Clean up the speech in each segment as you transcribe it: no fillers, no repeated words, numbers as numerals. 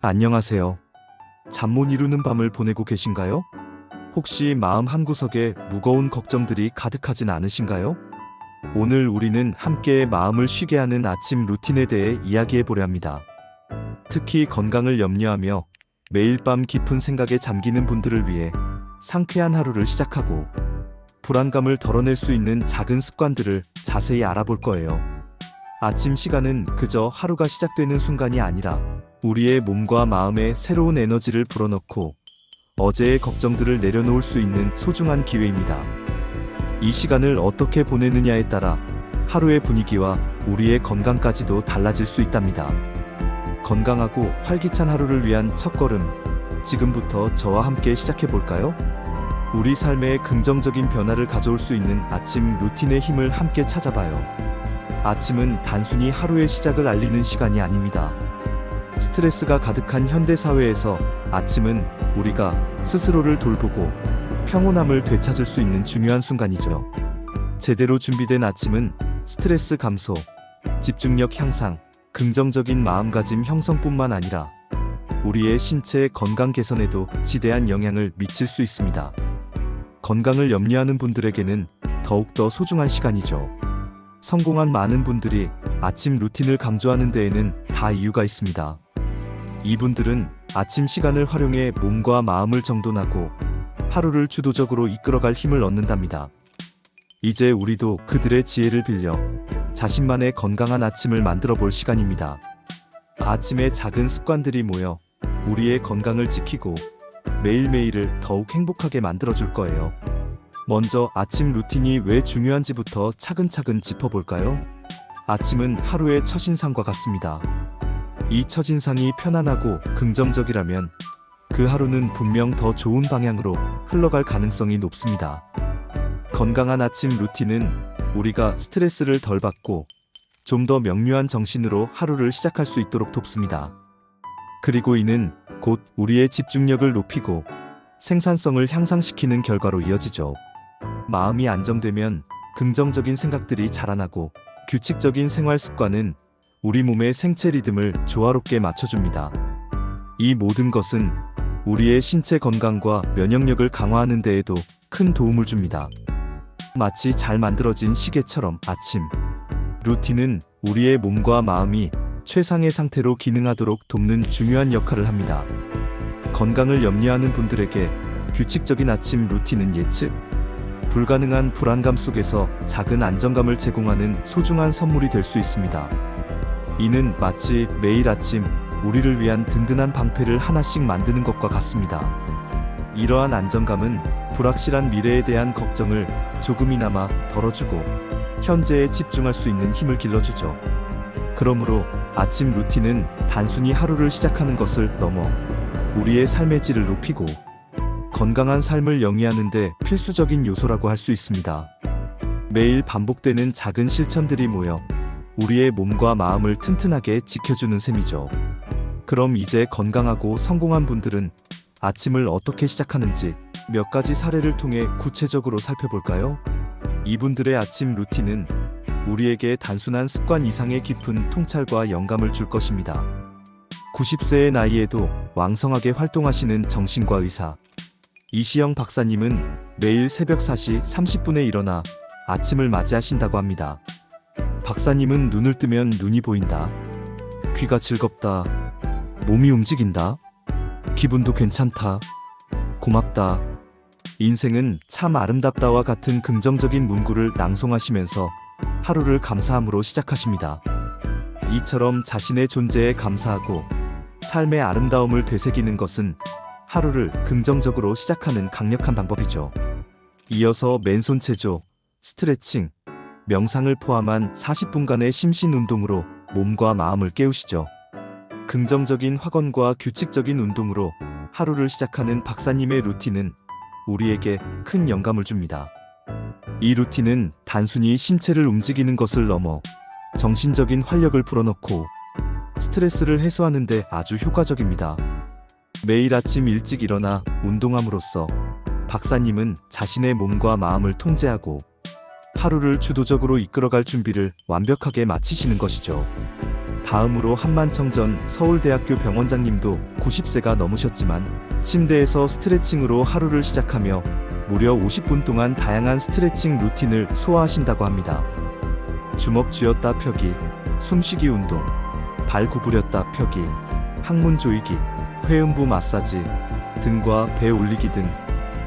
안녕하세요. 잠 못 이루는 밤을 보내고 계신가요? 혹시 마음 한구석에 무거운 걱정들이 가득하진 않으신가요? 오늘 우리는 함께 마음을 쉬게 하는 아침 루틴에 대해 이야기해 보려 합니다. 특히 건강을 염려하며 매일 밤 깊은 생각에 잠기는 분들을 위해 상쾌한 하루를 시작하고 불안감을 덜어낼 수 있는 작은 습관들을 자세히 알아볼 거예요. 아침 시간은 그저 하루가 시작되는 순간이 아니라 우리의 몸과 마음에 새로운 에너지를 불어넣고 어제의 걱정들을 내려놓을 수 있는 소중한 기회입니다. 이 시간을 어떻게 보내느냐에 따라 하루의 분위기와 우리의 건강까지도 달라질 수 있답니다. 건강하고 활기찬 하루를 위한 첫걸음, 지금부터 저와 함께 시작해 볼까요? 우리 삶에 긍정적인 변화를 가져올 수 있는 아침 루틴의 힘을 함께 찾아봐요. 아침은 단순히 하루의 시작을 알리는 시간이 아닙니다. 스트레스가 가득한 현대사회에서 아침은 우리가 스스로를 돌보고 평온함을 되찾을 수 있는 중요한 순간이죠. 제대로 준비된 아침은 스트레스 감소, 집중력 향상, 긍정적인 마음가짐 형성뿐만 아니라 우리의 신체 건강 개선에도 지대한 영향을 미칠 수 있습니다. 건강을 염려하는 분들에게는 더욱더 소중한 시간이죠. 성공한 많은 분들이 아침 루틴을 강조하는 데에는 다 이유가 있습니다. 이분들은 아침 시간을 활용해 몸과 마음을 정돈하고 하루를 주도적으로 이끌어갈 힘을 얻는답니다. 이제 우리도 그들의 지혜를 빌려 자신만의 건강한 아침을 만들어 볼 시간입니다. 아침의 작은 습관들이 모여 우리의 건강을 지키고 매일매일을 더욱 행복하게 만들어 줄 거예요. 먼저 아침 루틴이 왜 중요한지부터 차근차근 짚어볼까요? 아침은 하루의 첫인상과 같습니다. 이 첫인상이 편안하고 긍정적이라면 그 하루는 분명 더 좋은 방향으로 흘러갈 가능성이 높습니다. 건강한 아침 루틴은 우리가 스트레스를 덜 받고 좀 더 명료한 정신으로 하루를 시작할 수 있도록 돕습니다. 그리고 이는 곧 우리의 집중력을 높이고 생산성을 향상시키는 결과로 이어지죠. 마음이 안정되면 긍정적인 생각들이 자라나고 규칙적인 생활 습관은 우리 몸의 생체 리듬을 조화롭게 맞춰줍니다. 이 모든 것은 우리의 신체 건강과 면역력을 강화하는 데에도 큰 도움을 줍니다. 마치 잘 만들어진 시계처럼 아침 루틴은 우리의 몸과 마음이 최상의 상태로 기능하도록 돕는 중요한 역할을 합니다. 건강을 염려하는 분들에게 규칙적인 아침 루틴은 예측 불가능한 불안감 속에서 작은 안정감을 제공하는 소중한 선물이 될 수 있습니다. 이는 마치 매일 아침 우리를 위한 든든한 방패를 하나씩 만드는 것과 같습니다. 이러한 안정감은 불확실한 미래에 대한 걱정을 조금이나마 덜어주고 현재에 집중할 수 있는 힘을 길러주죠. 그러므로 아침 루틴은 단순히 하루를 시작하는 것을 넘어 우리의 삶의 질을 높이고 건강한 삶을 영위하는 데 필수적인 요소라고 할 수 있습니다. 매일 반복되는 작은 실천들이 모여 우리의 몸과 마음을 튼튼하게 지켜주는 셈이죠. 그럼 이제 건강하고 성공한 분들은 아침을 어떻게 시작하는지 몇 가지 사례를 통해 구체적으로 살펴볼까요? 이분들의 아침 루틴은 우리에게 단순한 습관 이상의 깊은 통찰과 영감을 줄 것입니다. 90세의 나이에도 왕성하게 활동하시는 정신과 의사 이시영 박사님은 매일 새벽 4시 30분에 일어나 아침을 맞이하신다고 합니다. 박사님은 눈을 뜨면 눈이 보인다. 귀가 즐겁다. 몸이 움직인다. 기분도 괜찮다. 고맙다. 인생은 참 아름답다와 같은 긍정적인 문구를 낭송하시면서 하루를 감사함으로 시작하십니다. 이처럼 자신의 존재에 감사하고 삶의 아름다움을 되새기는 것은 하루를 긍정적으로 시작하는 강력한 방법이죠. 이어서 맨손 체조, 스트레칭, 명상을 포함한 40분간의 심신 운동으로 몸과 마음을 깨우시죠. 긍정적인 확언과 규칙적인 운동으로 하루를 시작하는 박사님의 루틴은 우리에게 큰 영감을 줍니다. 이 루틴은 단순히 신체를 움직이는 것을 넘어 정신적인 활력을 불어넣고 스트레스를 해소하는 데 아주 효과적입니다. 매일 아침 일찍 일어나 운동함으로써 박사님은 자신의 몸과 마음을 통제하고 하루를 주도적으로 이끌어갈 준비를 완벽하게 마치시는 것이죠. 다음으로 한만청전 서울대학교 병원장님도 90세가 넘으셨지만 침대에서 스트레칭으로 하루를 시작하며 무려 50분 동안 다양한 스트레칭 루틴을 소화하신다고 합니다. 주먹 쥐었다 펴기, 숨쉬기 운동, 발 구부렸다 펴기, 항문 조이기, 회음부 마사지, 등과 배 올리기 등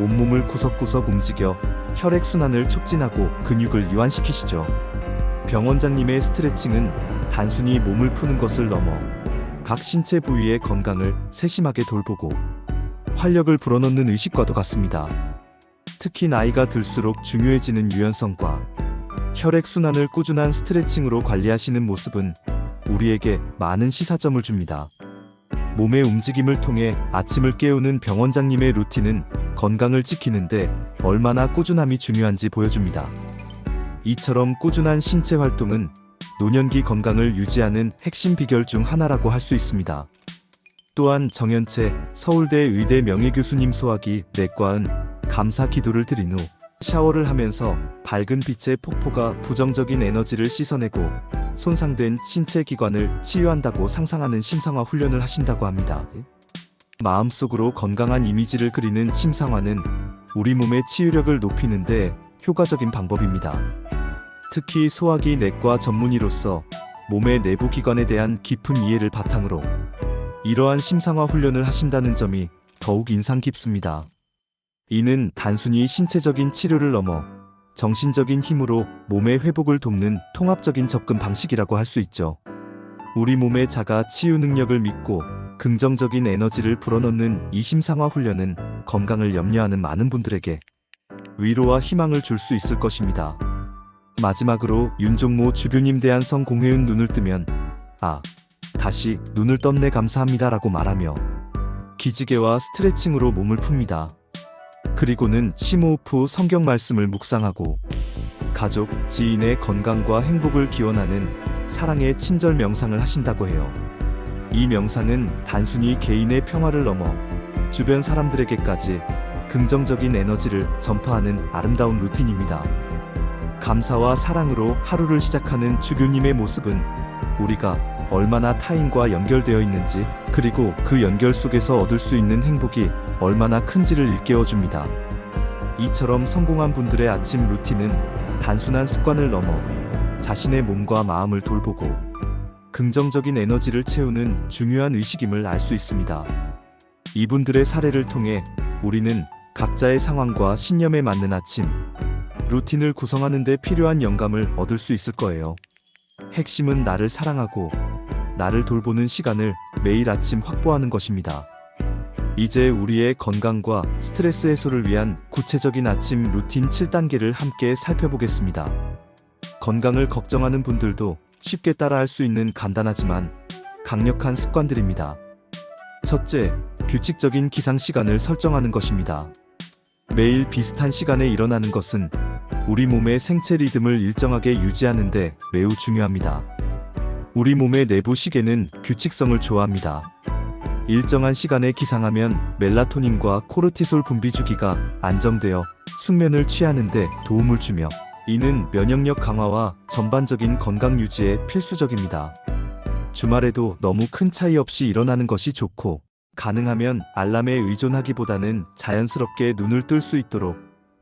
온몸을 구석구석 움직여 혈액순환을 촉진하고 근육을 이완시키시죠. 병원장님의 스트레칭은 단순히 몸을 푸는 것을 넘어 각 신체 부위의 건강을 세심하게 돌보고 활력을 불어넣는 의식과도 같습니다. 특히 나이가 들수록 중요해지는 유연성과 혈액순환을 꾸준한 스트레칭으로 관리하시는 모습은 우리에게 많은 시사점을 줍니다. 몸의 움직임을 통해 아침을 깨우는 병원장님의 루틴은 건강을 지키는데 얼마나 꾸준함이 중요한지 보여줍니다. 이처럼 꾸준한 신체 활동은 노년기 건강을 유지하는 핵심 비결 중 하나라고 할 수 있습니다. 또한 정연채 서울대 의대 명예교수님 소화기 내과은 감사 기도를 드린 후 샤워를 하면서 밝은 빛의 폭포가 부정적인 에너지를 씻어내고 손상된 신체 기관을 치유한다고 상상하는 심상화 훈련을 하신다고 합니다. 마음속으로 건강한 이미지를 그리는 심상화는 우리 몸의 치유력을 높이는 데 효과적인 방법입니다. 특히 소화기 내과 전문의로서 몸의 내부 기관에 대한 깊은 이해를 바탕으로 이러한 심상화 훈련을 하신다는 점이 더욱 인상 깊습니다. 이는 단순히 신체적인 치료를 넘어 정신적인 힘으로 몸의 회복을 돕는 통합적인 접근 방식이라고 할 수 있죠. 우리 몸의 자가 치유 능력을 믿고 긍정적인 에너지를 불어넣는 이 심상화 훈련은 건강을 염려하는 많은 분들에게 위로와 희망을 줄 수 있을 것입니다. 마지막으로 윤종모 주교님 대한성 공회윤 눈을 뜨면 다시 눈을 떴네 감사합니다 라고 말하며 기지개와 스트레칭으로 몸을 풉니다. 그리고는 심호흡 후 성경 말씀을 묵상하고 가족, 지인의 건강과 행복을 기원하는 사랑의 친절 명상을 하신다고 해요. 이 명상은 단순히 개인의 평화를 넘어 주변 사람들에게까지 긍정적인 에너지를 전파하는 아름다운 루틴입니다. 감사와 사랑으로 하루를 시작하는 주교님의 모습은 우리가 얼마나 타인과 연결되어 있는지, 그리고 그 연결 속에서 얻을 수 있는 행복이 얼마나 큰지를 일깨워줍니다. 이처럼 성공한 분들의 아침 루틴은 단순한 습관을 넘어 자신의 몸과 마음을 돌보고 긍정적인 에너지를 채우는 중요한 의식임을 알 수 있습니다. 이분들의 사례를 통해 우리는 각자의 상황과 신념에 맞는 아침 루틴을 구성하는 데 필요한 영감을 얻을 수 있을 거예요. 핵심은 나를 사랑하고 나를 돌보는 시간을 매일 아침 확보하는 것입니다. 이제 우리의 건강과 스트레스 해소를 위한 구체적인 아침 루틴 7단계를 함께 살펴보겠습니다. 건강을 걱정하는 분들도 쉽게 따라할 수 있는 간단하지만 강력한 습관들입니다. 첫째, 규칙적인 기상 시간을 설정하는 것입니다. 매일 비슷한 시간에 일어나는 것은 우리 몸의 생체 리듬을 일정하게 유지하는 데 매우 중요합니다. 우리 몸의 내부 시계는 규칙성을 좋아합니다. 일정한 시간에 기상하면 멜라토닌과 코르티솔 분비 주기가 안정되어 숙면을 취하는 데 도움을 주며 이는 면역력 강화와 전반적인 건강 유지에 필수적입니다. 주말에도 너무 큰 차이 없이 일어나는 것이 좋고, 가능하면 알람에 의존하기보다는 자연스럽게 눈을 뜰 수 있도록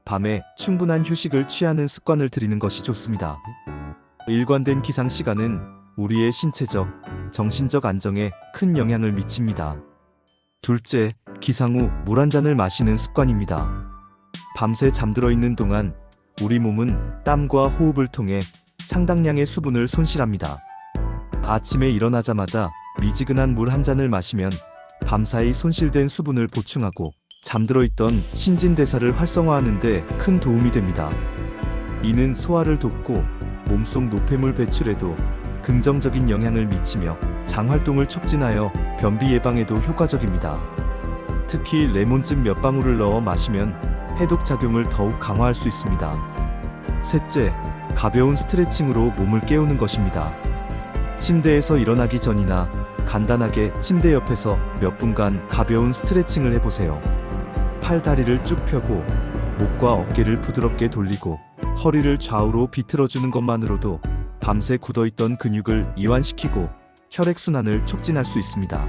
밤에 충분한 휴식을 취하는 습관을 들이는 것이 좋습니다. 일관된 기상 시간은 우리의 신체적, 정신적 안정에 큰 영향을 미칩니다. 둘째, 기상 후 물 한 잔을 마시는 습관입니다. 밤새 잠들어 있는 동안 우리 몸은 땀과 호흡을 통해 상당량의 수분을 손실합니다. 아침에 일어나자마자 미지근한 물 한 잔을 마시면 밤사이 손실된 수분을 보충하고 잠들어 있던 신진대사를 활성화하는 데 큰 도움이 됩니다. 이는 소화를 돕고 몸속 노폐물 배출에도 긍정적인 영향을 미치며 장 활동을 촉진하여 변비 예방에도 효과적입니다. 특히 레몬즙 몇 방울을 넣어 마시면 해독 작용을 더욱 강화할 수 있습니다. 셋째, 가벼운 스트레칭으로 몸을 깨우는 것입니다. 침대에서 일어나기 전이나 간단하게 침대 옆에서 몇 분간 가벼운 스트레칭을 해보세요. 팔 다리를 쭉 펴고 목과 어깨를 부드럽게 돌리고 허리를 좌우로 비틀어주는 것만으로도 밤새 굳어있던 근육을 이완시키고 혈액순환을 촉진할 수 있습니다.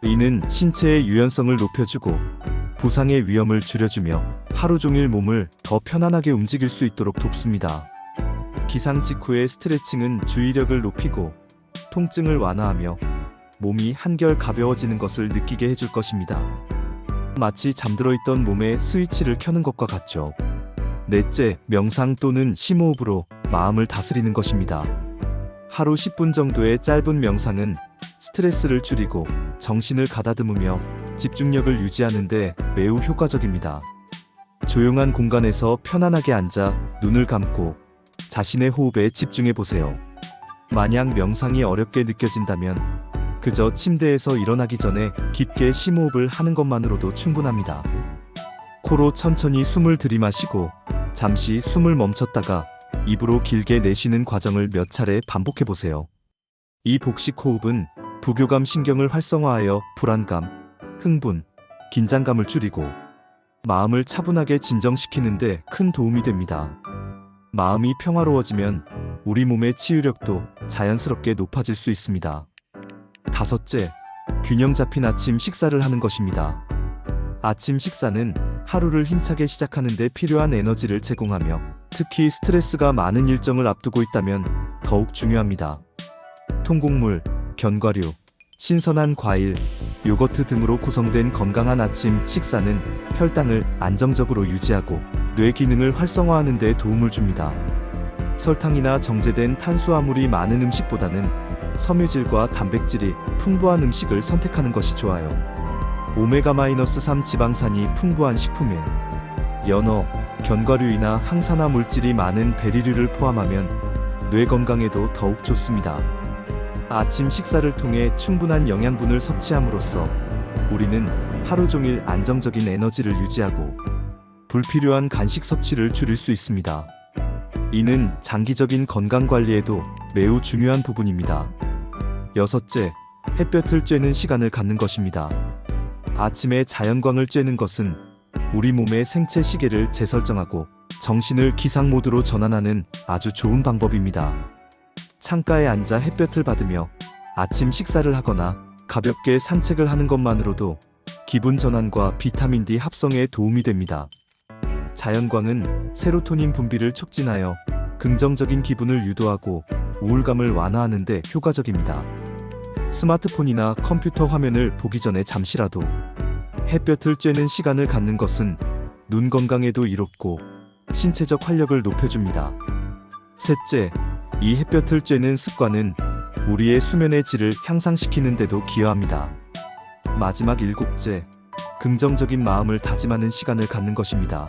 이는 신체의 유연성을 높여주고 부상의 위험을 줄여주며 하루 종일 몸을 더 편안하게 움직일 수 있도록 돕습니다. 기상 직후의 스트레칭은 주의력을 높이고 통증을 완화하며 몸이 한결 가벼워지는 것을 느끼게 해줄 것입니다. 마치 잠들어 있던 몸의 스위치를 켜는 것과 같죠. 넷째, 명상 또는 심호흡으로 마음을 다스리는 것입니다. 하루 10분 정도의 짧은 명상은 스트레스를 줄이고 정신을 가다듬으며 집중력을 유지하는 데 매우 효과적입니다. 조용한 공간에서 편안하게 앉아 눈을 감고 자신의 호흡에 집중해 보세요. 만약 명상이 어렵게 느껴진다면 그저 침대에서 일어나기 전에 깊게 심호흡을 하는 것만으로도 충분합니다. 코로 천천히 숨을 들이마시고 잠시 숨을 멈췄다가 입으로 길게 내쉬는 과정을 몇 차례 반복해 보세요. 이 복식 호흡은 부교감 신경을 활성화하여 불안감, 흥분, 긴장감을 줄이고 마음을 차분하게 진정시키는 데 큰 도움이 됩니다. 마음이 평화로워지면 우리 몸의 치유력도 자연스럽게 높아질 수 있습니다. 다섯째, 균형 잡힌 아침 식사를 하는 것입니다. 아침 식사는 하루를 힘차게 시작하는 데 필요한 에너지를 제공하며 특히 스트레스가 많은 일정을 앞두고 있다면 더욱 중요합니다. 통곡물, 견과류, 신선한 과일, 요거트 등으로 구성된 건강한 아침 식사는 혈당을 안정적으로 유지하고 뇌 기능을 활성화하는 데 도움을 줍니다. 설탕이나 정제된 탄수화물이 많은 음식보다는 섬유질과 단백질이 풍부한 음식을 선택하는 것이 좋아요. 오메가-3 지방산이 풍부한 식품에 연어, 견과류이나 항산화 물질이 많은 베리류를 포함하면 뇌 건강에도 더욱 좋습니다. 아침 식사를 통해 충분한 영양분을 섭취함으로써 우리는 하루 종일 안정적인 에너지를 유지하고 불필요한 간식 섭취를 줄일 수 있습니다. 이는 장기적인 건강 관리에도 매우 중요한 부분입니다. 여섯째, 햇볕을 쬐는 시간을 갖는 것입니다. 아침에 자연광을 쬐는 것은 우리 몸의 생체 시계를 재설정하고 정신을 기상 모드로 전환하는 아주 좋은 방법입니다. 창가에 앉아 햇볕을 받으며 아침 식사를 하거나 가볍게 산책을 하는 것만으로도 기분 전환과 비타민 D 합성에 도움이 됩니다. 자연광은 세로토닌 분비를 촉진하여 긍정적인 기분을 유도하고 우울감을 완화하는 데 효과적입니다. 스마트폰이나 컴퓨터 화면을 보기 전에 잠시라도 햇볕을 쬐는 시간을 갖는 것은 눈 건강에도 이롭고 신체적 활력을 높여줍니다. 셋째, 이 햇볕을 쬐는 습관은 우리의 수면의 질을 향상시키는 데도 기여합니다. 마지막 일곱째, 긍정적인 마음을 다짐하는 시간을 갖는 것입니다.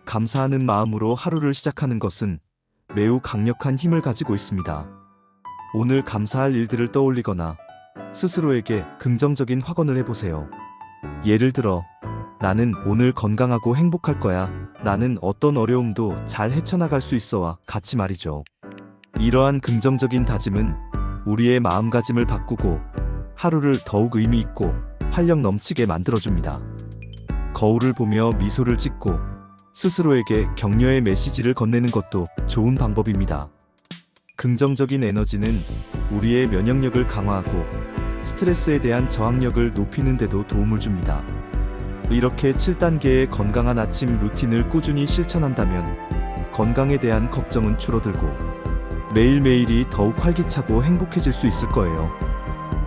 감사하는 마음으로 하루를 시작하는 것은 매우 강력한 힘을 가지고 있습니다. 오늘 감사할 일들을 떠올리거나 스스로에게 긍정적인 확언을 해보세요. 예를 들어, 나는 오늘 건강하고 행복할 거야. 나는 어떤 어려움도 잘 헤쳐나갈 수 있어와 같이 말이죠. 이러한 긍정적인 다짐은 우리의 마음가짐을 바꾸고 하루를 더욱 의미 있고 활력 넘치게 만들어줍니다. 거울을 보며 미소를 짓고 스스로에게 격려의 메시지를 건네는 것도 좋은 방법입니다. 긍정적인 에너지는 우리의 면역력을 강화하고 스트레스에 대한 저항력을 높이는 데도 도움을 줍니다. 이렇게 7단계의 건강한 아침 루틴을 꾸준히 실천한다면 건강에 대한 걱정은 줄어들고 매일매일이 더욱 활기차고 행복해질 수 있을 거예요.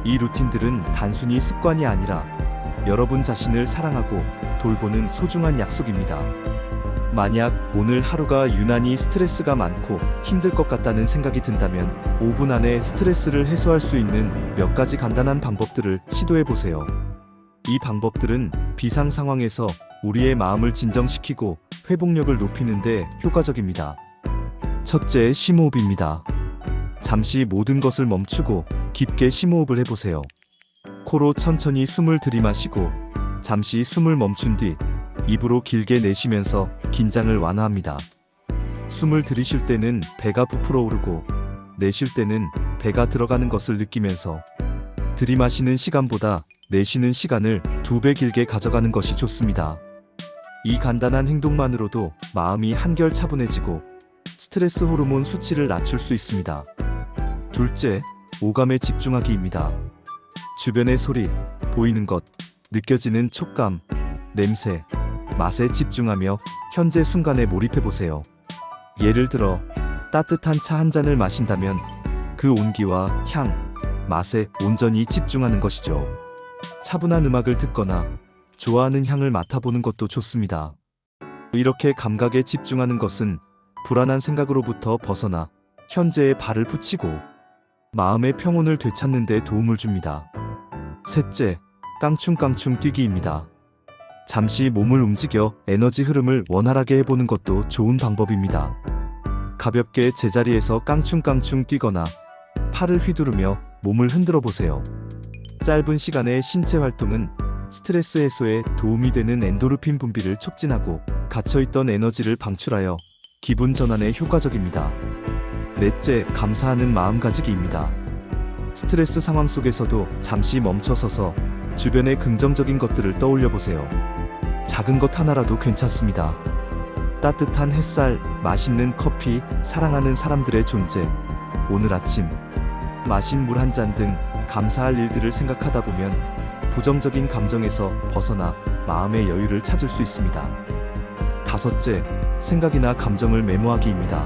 이 루틴들은 단순히 습관이 아니라 여러분 자신을 사랑하고 돌보는 소중한 약속입니다. 만약 오늘 하루가 유난히 스트레스가 많고 힘들 것 같다는 생각이 든다면 5분 안에 스트레스를 해소할 수 있는 몇 가지 간단한 방법들을 시도해 보세요. 이 방법들은 비상 상황에서 우리의 마음을 진정시키고 회복력을 높이는 데 효과적입니다. 첫째, 심호흡입니다. 잠시 모든 것을 멈추고 깊게 심호흡을 해보세요. 코로 천천히 숨을 들이마시고 잠시 숨을 멈춘 뒤 입으로 길게 내쉬면서 긴장을 완화합니다. 숨을 들이쉴 때는 배가 부풀어 오르고 내쉴 때는 배가 들어가는 것을 느끼면서 들이마시는 시간보다 내쉬는 시간을 2배 길게 가져가는 것이 좋습니다. 이 간단한 행동만으로도 마음이 한결 차분해지고 스트레스 호르몬 수치를 낮출 수 있습니다. 둘째, 오감에 집중하기입니다. 주변의 소리, 보이는 것, 느껴지는 촉감, 냄새, 맛에 집중하며 현재 순간에 몰입해보세요. 예를 들어 따뜻한 차 한 잔을 마신다면 그 온기와 향, 맛에 온전히 집중하는 것이죠. 차분한 음악을 듣거나 좋아하는 향을 맡아보는 것도 좋습니다. 이렇게 감각에 집중하는 것은 불안한 생각으로부터 벗어나 현재에 발을 붙이고 마음의 평온을 되찾는 데 도움을 줍니다. 셋째, 깡충깡충 뛰기입니다. 잠시 몸을 움직여 에너지 흐름을 원활하게 해보는 것도 좋은 방법입니다. 가볍게 제자리에서 깡충깡충 뛰거나 팔을 휘두르며 몸을 흔들어 보세요. 짧은 시간의 신체 활동은 스트레스 해소에 도움이 되는 엔도르핀 분비를 촉진하고 갇혀있던 에너지를 방출하여 기분 전환에 효과적입니다. 넷째, 감사하는 마음가지기입니다. 스트레스 상황 속에서도 잠시 멈춰서서 주변의 긍정적인 것들을 떠올려 보세요. 작은 것 하나라도 괜찮습니다. 따뜻한 햇살, 맛있는 커피, 사랑하는 사람들의 존재, 오늘 아침 마신 물 한 잔 등 감사할 일들을 생각하다 보면 부정적인 감정에서 벗어나 마음의 여유를 찾을 수 있습니다. 다섯째, 생각이나 감정을 메모하기입니다.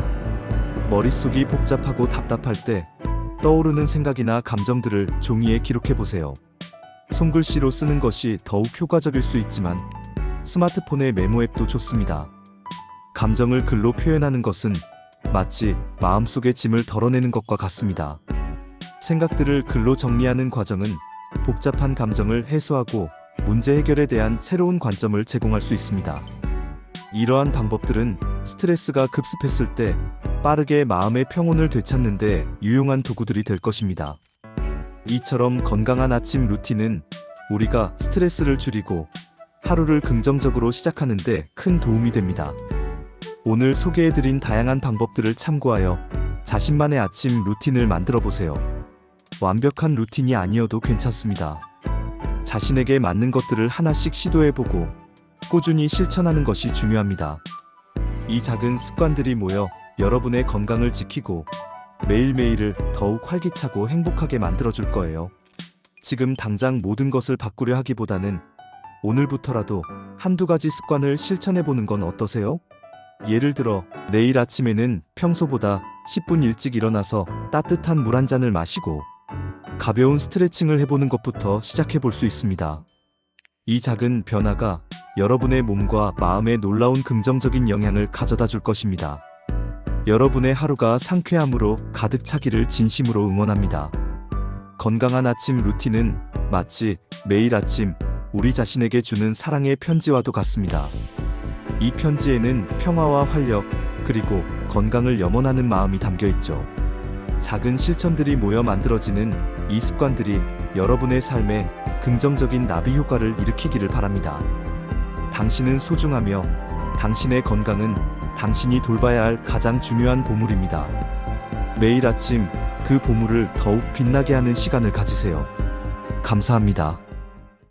머릿속이 복잡하고 답답할 때 떠오르는 생각이나 감정들을 종이에 기록해 보세요. 손글씨로 쓰는 것이 더욱 효과적일 수 있지만 스마트폰의 메모 앱도 좋습니다. 감정을 글로 표현하는 것은 마치 마음속의 짐을 덜어내는 것과 같습니다. 생각들을 글로 정리하는 과정은 복잡한 감정을 해소하고 문제 해결에 대한 새로운 관점을 제공할 수 있습니다. 이러한 방법들은 스트레스가 급습했을 때 빠르게 마음의 평온을 되찾는 데 유용한 도구들이 될 것입니다. 이처럼 건강한 아침 루틴은 우리가 스트레스를 줄이고 하루를 긍정적으로 시작하는 데 큰 도움이 됩니다. 오늘 소개해드린 다양한 방법들을 참고하여 자신만의 아침 루틴을 만들어 보세요. 완벽한 루틴이 아니어도 괜찮습니다. 자신에게 맞는 것들을 하나씩 시도해보고 꾸준히 실천하는 것이 중요합니다. 이 작은 습관들이 모여 여러분의 건강을 지키고 매일매일을 더욱 활기차고 행복하게 만들어줄 거예요. 지금 당장 모든 것을 바꾸려 하기보다는 오늘부터라도 한두 가지 습관을 실천해보는 건 어떠세요? 예를 들어 내일 아침에는 평소보다 10분 일찍 일어나서 따뜻한 물 한 잔을 마시고 가벼운 스트레칭을 해보는 것부터 시작해볼 수 있습니다. 이 작은 변화가 여러분의 몸과 마음에 놀라운 긍정적인 영향을 가져다 줄 것입니다. 여러분의 하루가 상쾌함으로 가득 차기를 진심으로 응원합니다. 건강한 아침 루틴은 마치 매일 아침 우리 자신에게 주는 사랑의 편지와도 같습니다. 이 편지에는 평화와 활력, 그리고 건강을 염원하는 마음이 담겨 있죠. 작은 실천들이 모여 만들어지는 이 습관들이 여러분의 삶에 긍정적인 나비 효과를 일으키기를 바랍니다. 당신은 소중하며 당신의 건강은 당신이 돌봐야 할 가장 중요한 보물입니다. 매일 아침 그 보물을 더욱 빛나게 하는 시간을 가지세요. 감사합니다.